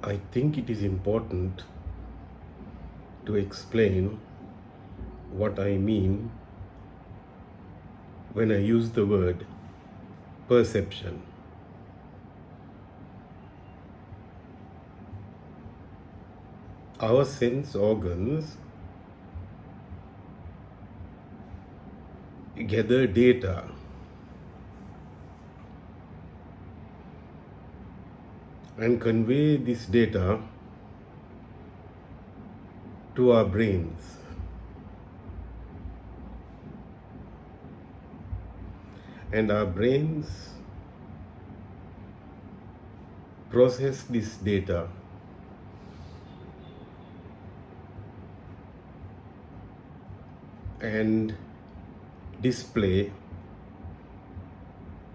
I think it is important to explain what I mean when I use the word perception. Our sense organs gather data and convey this data to our brains. And our brains process this data and display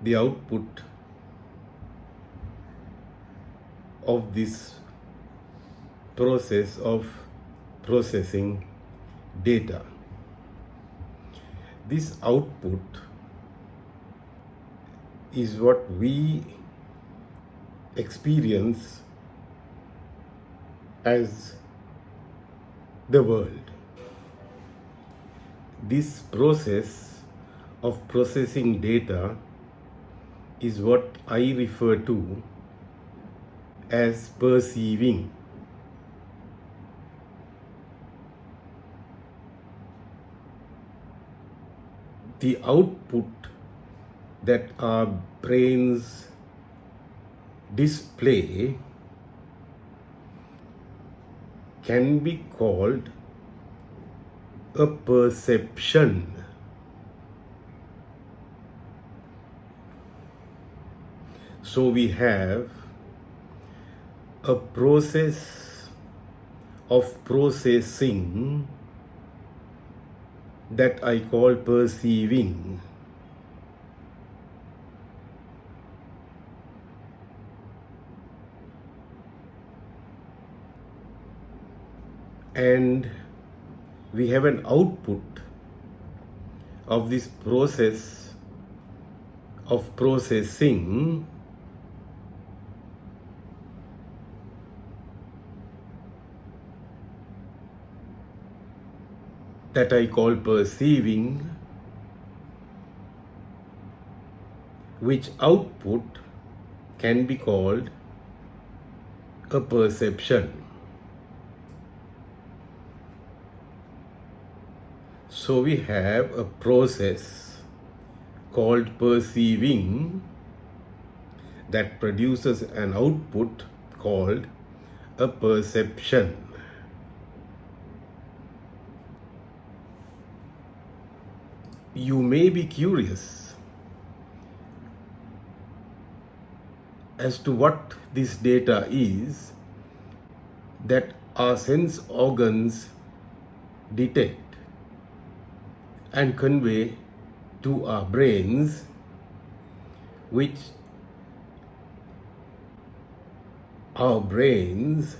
the output of this process of processing data. This output is what we experience as the world. This process of processing data is what I refer to as perceiving. The output that our brains display can be called a perception. So we have a process of processing that I call perceiving. And we have an output of this process of processing that I call perceiving, which output can be called a perception. So we have a process called perceiving that produces an output called a perception. You may be curious as to what this data is that our sense organs detect and convey to our brains, which our brains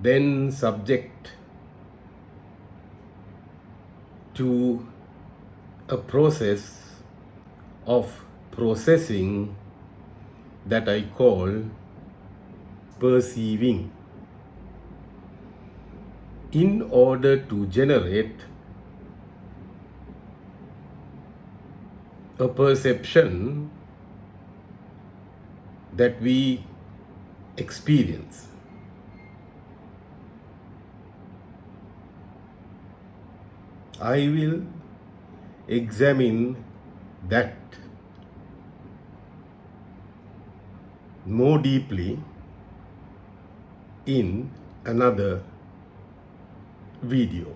then subject to a process of processing that I call perceiving. In order to generate a perception that we experience, I will examine that more deeply in another video.